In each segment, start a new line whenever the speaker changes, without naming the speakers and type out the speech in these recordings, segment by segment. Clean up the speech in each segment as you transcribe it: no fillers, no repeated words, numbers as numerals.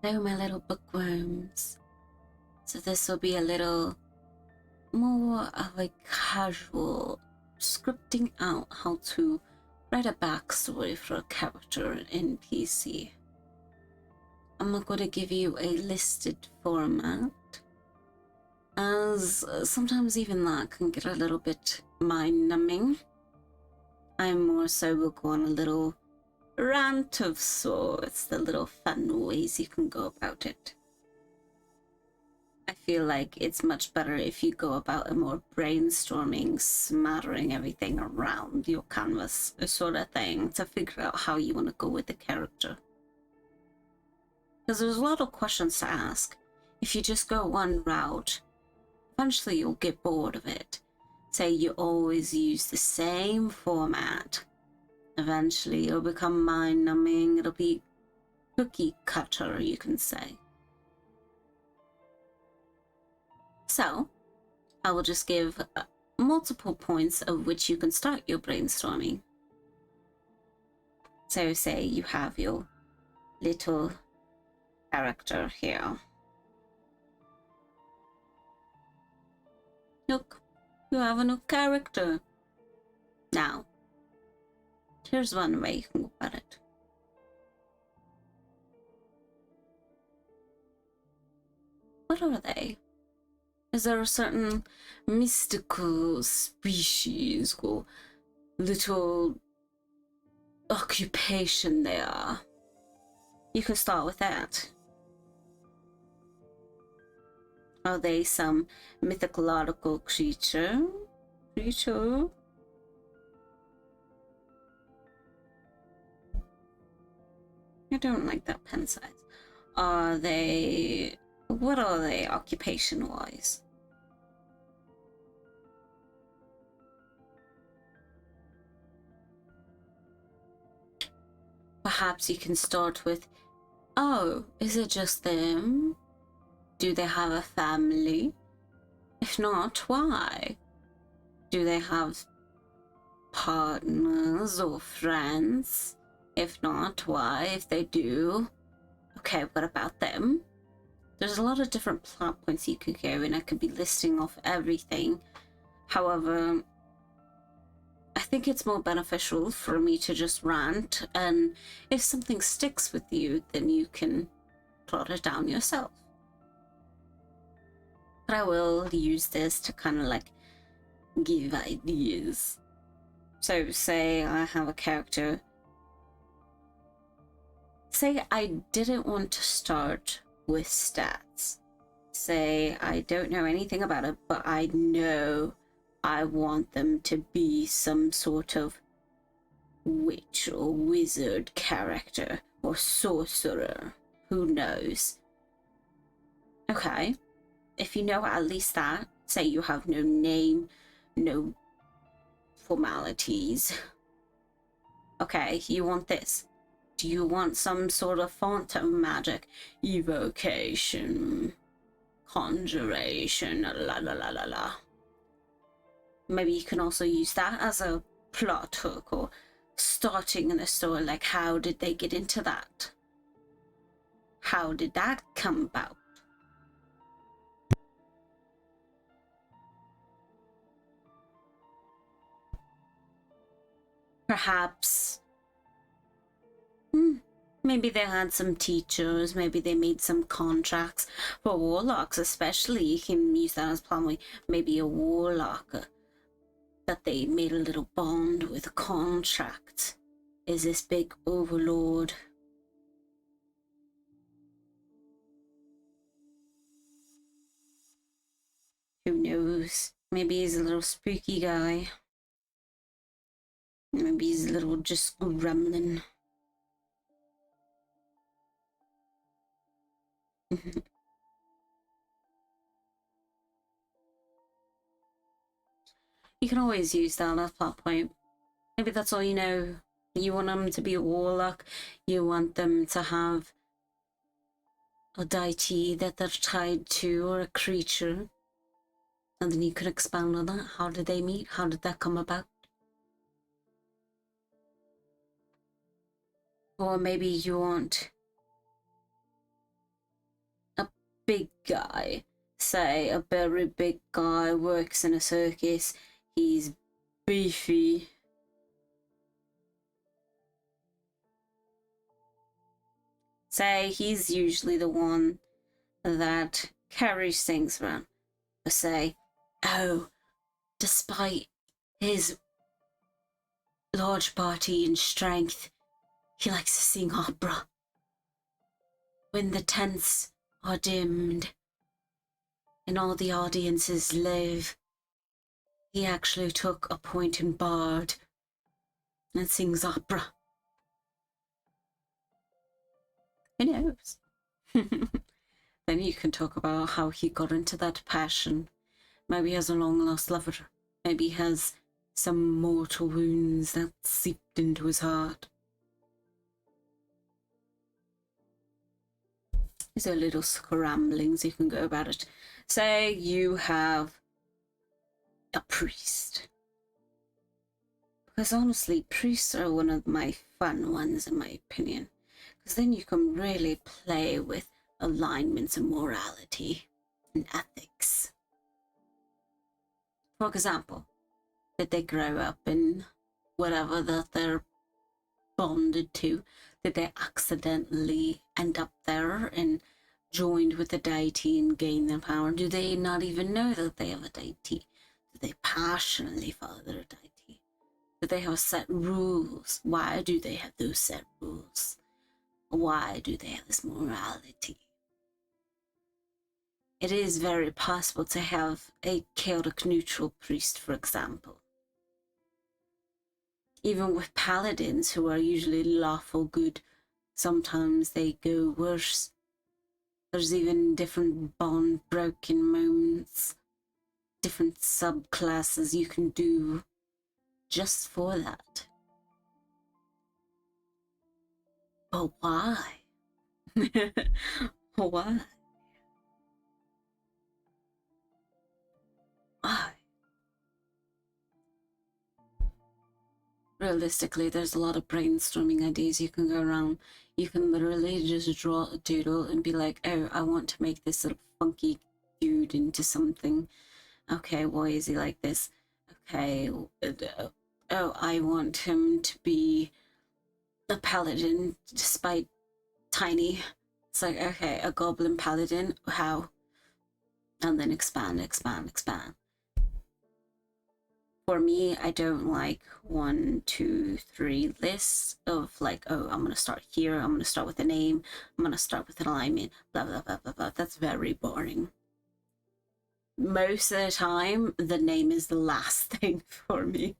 Hello, my little bookworms. So this will be a little more of a casual scripting out how to write a backstory for a character in PC. I'm not going to give you a listed format, as sometimes even that can get a little bit mind-numbing. I'm more so will go on a little rant of sorts, the little fun ways you can go about it. I feel like it's much better if you go about a more brainstorming, smattering everything around your canvas sort of thing to figure out how you want to go with the character. Because there's a lot of questions to ask. If you just go one route, eventually you'll get bored of it. Say you always use the same format. Eventually it'll become mind-numbing, it'll be cookie cutter, you can say. So, I will just give multiple points of which you can start your brainstorming. So say you have your little character here. Look, you have a new character. Now, here's one way you can go about it. What are they? Is there a certain mystical species or little occupation they are? You can start with that. Are they some mythological creature? I don't like that pen size. Are they... What are they occupation-wise? Perhaps you can start with, oh, is it just them? Do they have a family? If not, why? Do they have partners or friends? If not, why? If they do, okay, what about them? There's a lot of different plot points you could go, and I could be listing off everything. However, I think it's more beneficial for me to just rant, and if something sticks with you, then you can plot it down yourself. But I will use this to kind of like give ideas. So say I have a character. Say I didn't want to start with stats. Say I don't know anything about it, but I know I want them to be some sort of witch or wizard character or sorcerer. Who knows? Okay, if you know at least that, say you have no name, no formalities. Okay, you want this. Do you want some sort of font of magic? Evocation, conjuration, la la la la la. Maybe you can also use that as a plot hook or starting in a story, like how did they get into that? How did that come about? Perhaps maybe they had some teachers, maybe they made some contracts. For warlocks especially, you can use that as plot. Maybe a warlock that they made a little bond with a contract. Is this big overlord? Who knows? Maybe he's a little spooky guy. Maybe he's a little just gremlin. You can always use that as plot point. Maybe that's all you know. You want them to be a warlock. You want them to have a deity that they're tied to, or a creature. And then you can expand on that. How did they meet? How did that come about? Or maybe you want big guy, say a very big guy, works in a circus, he's beefy. Say he's usually the one that carries things around. Or say, oh, despite his large body and strength, he likes to sing opera. When the tents are dimmed and all the audiences leave, he actually took a pointed bard and sings opera. Who knows? Then you can talk about how he got into that passion. Maybe he has a long-lost lover. Maybe he has some mortal wounds that seeped into his heart. These are little scramblings you can go about it. Say you have a priest. Because honestly, priests are one of my fun ones in my opinion. Because then you can really play with alignments and morality and ethics. For example, did they grow up in whatever that they're bonded to? Did they accidentally end up there and joined with the deity and gain their power? Do they not even know that they have a deity? Do they passionately follow their deity? Do they have set rules? Why do they have those set rules? Why do they have this morality? It is very possible to have a chaotic neutral priest, for example. Even with paladins, who are usually lawful good, sometimes they go worse. There's even different bond broken moments, different subclasses you can do just for that. But why? Why? Why? Realistically, there's a lot of brainstorming ideas you can go around. You can literally just draw a doodle and be like, oh, I want to make this little funky dude into something. Okay, why is he like this? Okay, oh, I want him to be a paladin despite tiny. It's like, okay, a goblin paladin, how? And then expand. For me, I don't like 1, 2, 3 lists of like, oh, I'm going to start here. I'm going to start with a name. I'm going to start with an alignment, blah, blah, blah, blah, blah. That's very boring. Most of the time, the name is the last thing for me.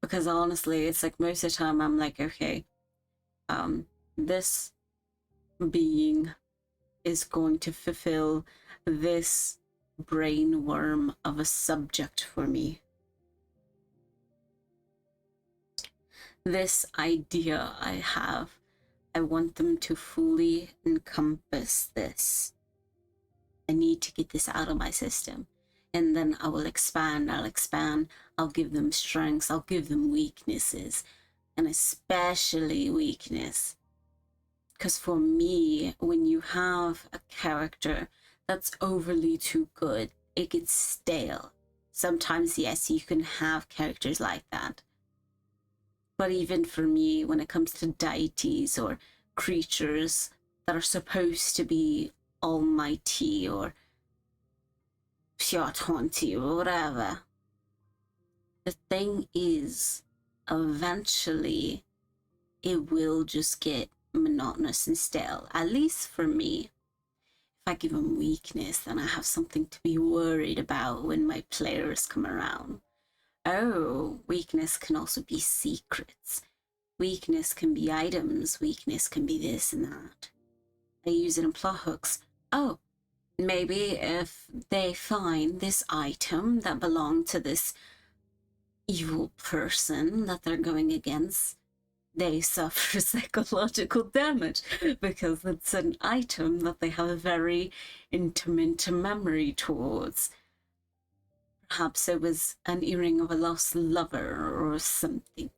Because honestly, it's like most of the time I'm like, okay, this being is going to fulfill this brain worm of a subject for me. This idea I have, I want them to fully encompass this. I need to get this out of my system. And then I will expand, I'll give them strengths, I'll give them weaknesses, and especially weakness. Because for me, when you have a character that's overly too good, it gets stale. Sometimes, yes, you can have characters like that. But even for me, when it comes to deities or creatures that are supposed to be almighty or pure taunty or whatever, the thing is, eventually, it will just get monotonous and stale, at least for me. If I give them weakness, then I have something to be worried about when my players come around. Oh, weakness can also be secrets. Weakness can be items. Weakness can be this and that. I use it in plot hooks. Oh, maybe if they find this item that belonged to this evil person that they're going against, they suffer psychological damage because it's an item that they have a very intimate memory towards. Perhaps it was an earring of a lost lover or something.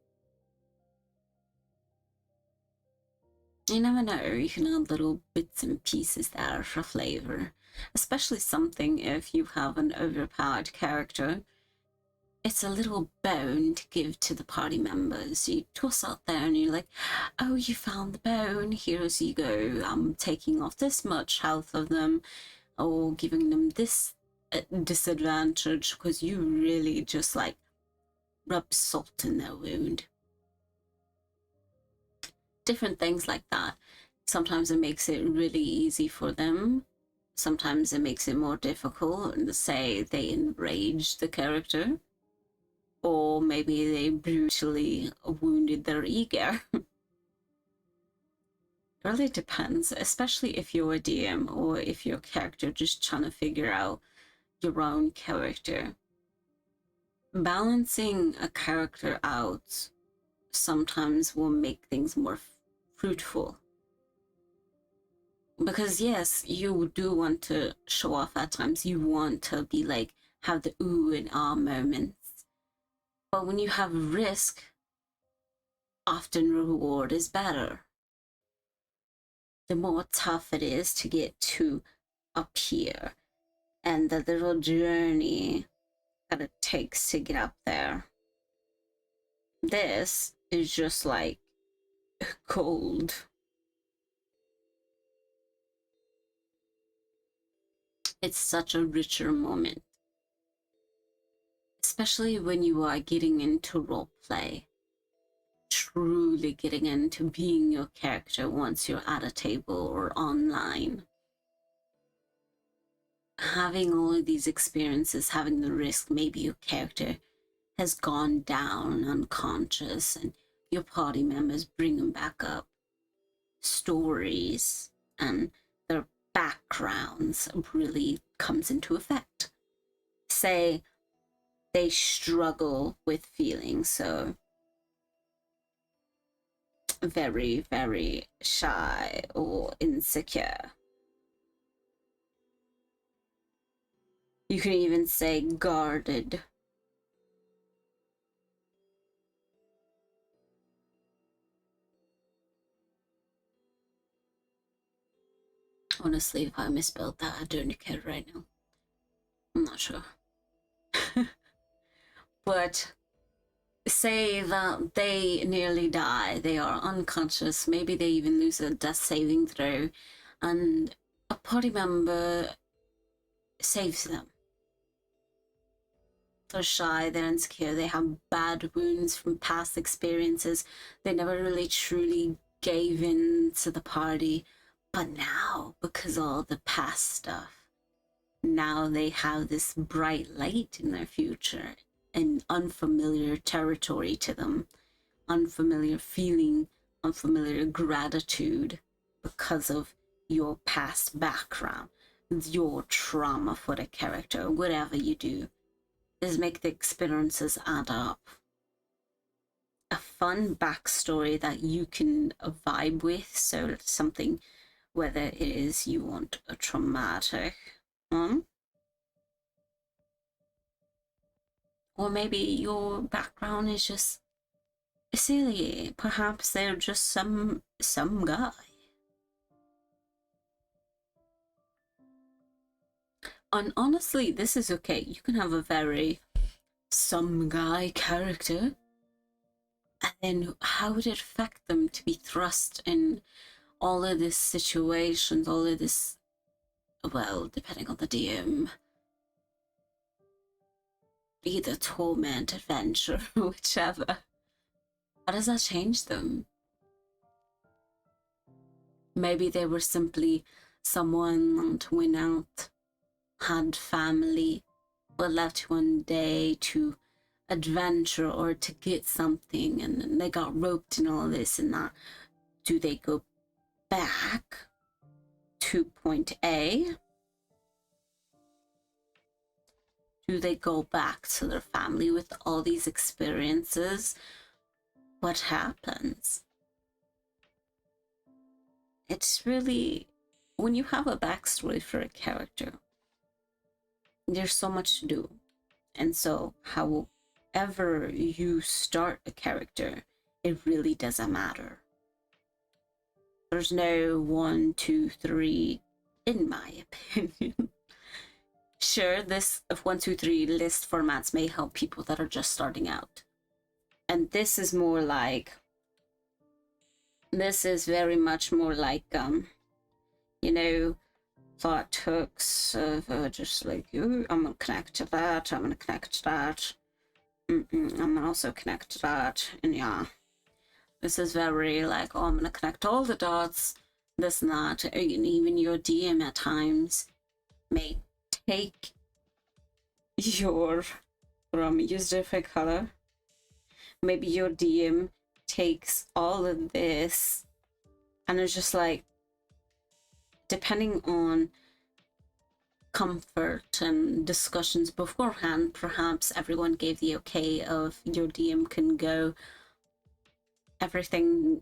You never know, you can add little bits and pieces there for flavor. Especially something if you have an overpowered character. It's a little bone to give to the party members. You toss out there and you're like, oh, you found the bone, here's you go. I'm taking off this much health of them, or giving them this disadvantage because you really just like rub salt in their wound. Different things like that. Sometimes it makes it really easy for them. Sometimes it makes it more difficult. Say they enrage the character, or maybe they brutally wounded their ego. It really depends, especially if you're a DM or if your character just trying to figure out your own character. Balancing a character out sometimes will make things more fruitful. Because yes, you do want to show off at times. You want to be like, have the ooh and ah moments. But when you have risk, often reward is better. The more tough it is to get to up here, and the little journey that it takes to get up there. This is just like gold. It's such a richer moment, especially when you are getting into role play, truly getting into being your character once you're at a table or online. Having all of these experiences, having the risk, maybe your character has gone down unconscious and your party members bring them back up. Stories and their backgrounds really comes into effect. Say they struggle with feeling so very, very shy or insecure. You can even say guarded. Honestly, if I misspelled that, I don't care right now. I'm not sure. But say that they nearly die, they are unconscious, maybe they even lose a death saving throw, and a party member saves them. They're shy, they're insecure, they have bad wounds from past experiences, they never really truly gave in to the party, but now, because of all the past stuff, now they have this bright light in their future and unfamiliar territory to them, unfamiliar feeling, unfamiliar gratitude because of your past background, your trauma for the character, whatever you do, is make the experiences add up. A fun backstory that you can vibe with, so something, whether it is you want a traumatic one, or maybe your background is just silly. Perhaps they're just some guy. And honestly, this is okay. You can have a very some guy character, and then how would it affect them to be thrust in all of these situations, all of this, well, depending on the DM, either torment, adventure, whichever. How does that change them? Maybe they were simply someone that went out, had family, but left one day to adventure or to get something, and then they got roped in all this and that. Do they go back to point A? Do they go back to their family with all these experiences? What happens? It's really, when you have a backstory for a character, there's so much to do. And so, however you start a character, it really doesn't matter. There's no 1, 2, 3, in my opinion. Sure, this of 1, 2, 3 list formats may help people that are just starting out. And this is more like, this is very much more like, you know, thought hooks of just like, ooh, I'm gonna connect to that, I'm gonna connect to that, I'm gonna also connect to that, and yeah. This is very like, oh, I'm gonna connect all the dots, this and that. Even your DM at times may take your, use a different color. Maybe your DM takes all of this and it's just like, depending on comfort and discussions beforehand, perhaps everyone gave the okay of your DM can go everything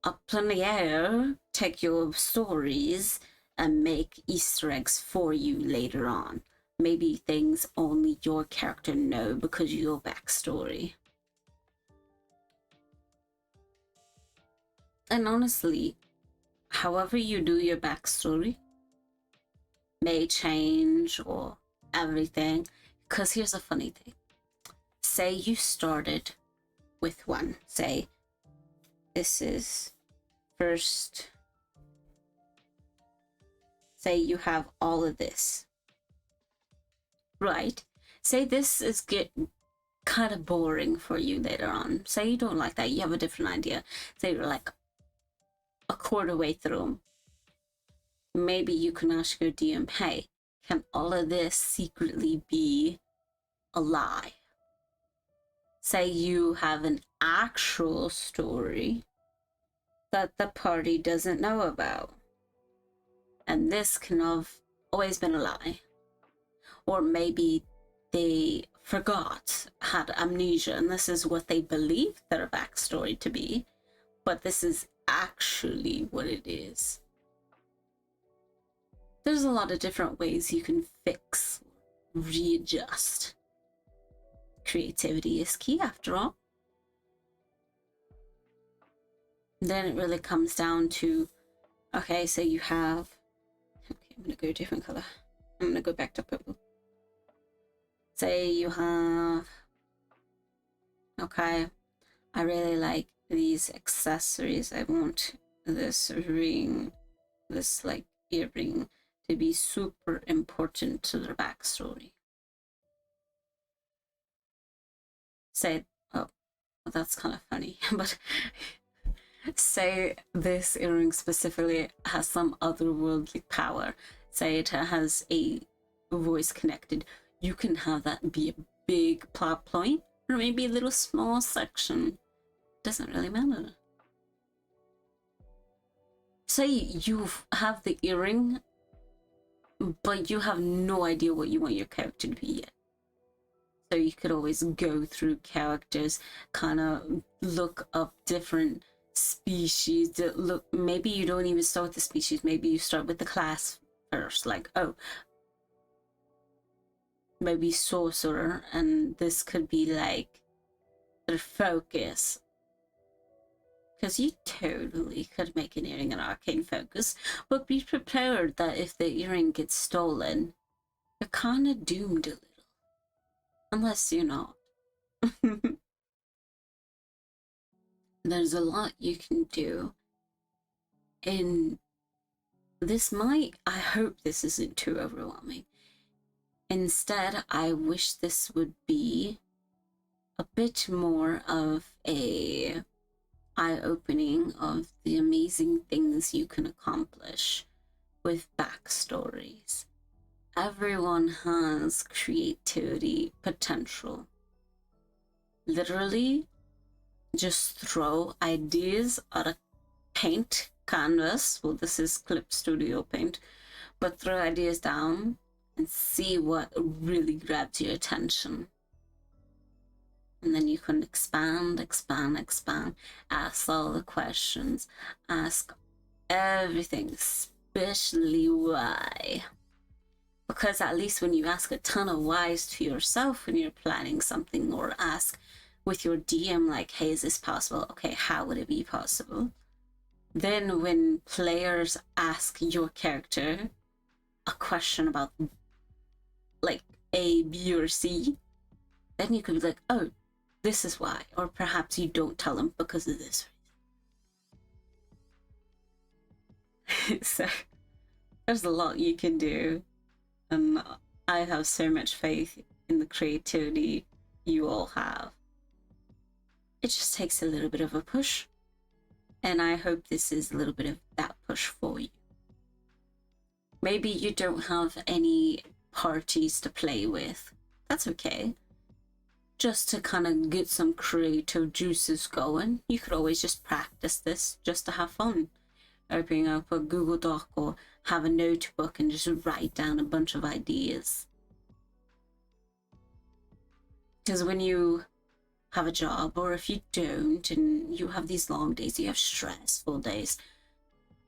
up in the air, take your stories and make Easter eggs for you later on. Maybe things only your character know because of your backstory. And honestly, however you do your backstory may change or everything. Because here's a funny thing. Say you started with one. Say this is first. Say you have all of this. Right? Say this is kind of boring for you later on. Say you don't like that. You have a different idea. Say you're like a quarter way through. Maybe you can ask your DM, hey, can all of this secretly be a lie? Say you have an actual story that the party doesn't know about, and this can have always been a lie. Or maybe they forgot, had amnesia, and this is what they believe their backstory to be, but this is actually what it is. There's a lot of different ways you can fix, readjust. Creativity is key after all. Then it really comes down to, okay, so you have, okay, I'm gonna go a different color. I'm gonna go back to purple. Say you have, okay, I really like these accessories. I want this ring, this like earring to be super important to their backstory. Say, oh, well, that's kind of funny, but say this earring specifically has some otherworldly power. Say it has a voice connected. You can have that be a big plot point, or maybe a little small section. Doesn't really matter. Say you have the earring, but you have no idea what you want your character to be yet. So you could always go through characters, kind of look up different species. Look, maybe you don't even start with the species. Maybe you start with the class first. Like, oh, maybe sorcerer, and this could be like their focus. Because you totally could make an earring an arcane focus, but be prepared that if the earring gets stolen, you're kind of doomed a little. Unless you're not. There's a lot you can do. And this might, I hope this isn't too overwhelming. Instead, I wish this would be a bit more of a eye-opening of the amazing things you can accomplish with backstories. Everyone has creativity potential. Literally, just throw ideas at a paint canvas. Well, this is Clip Studio Paint, but throw ideas down and see what really grabs your attention. And then you can expand, ask all the questions, ask everything, especially why. Because at least when you ask a ton of whys to yourself when you're planning something, or ask with your DM like, hey, is this possible? Okay, how would it be possible? Then when players ask your character a question about like A, B, or C, then you could be like, oh, this is why. Or perhaps you don't tell them because of this reason. So there's a lot you can do. And I have so much faith in the creativity you all have. It just takes a little bit of a push. And I hope this is a little bit of that push for you. Maybe you don't have any parties to play with. That's okay. Just to kind of get some creative juices going, you could always just practice this just to have fun. Opening up a Google Doc or have a notebook and just write down a bunch of ideas. Because when you have a job, or if you don't, and you have these long days, you have stressful days,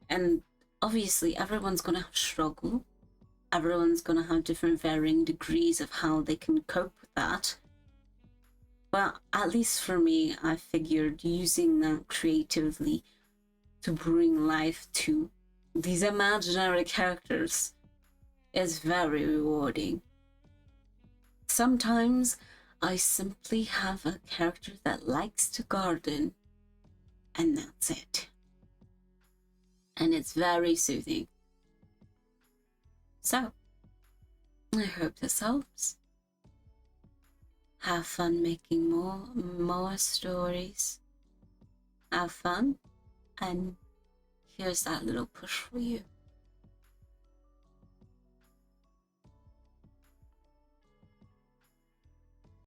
and obviously everyone's going to have struggle. Everyone's going to have different varying degrees of how they can cope with that. But at least for me, I figured using that creatively to bring life to these imaginary characters is very rewarding. Sometimes I simply have a character that likes to garden, and that's it. And it's very soothing. So, I hope this helps. Have fun making more stories. Have fun, and here's that little push for you.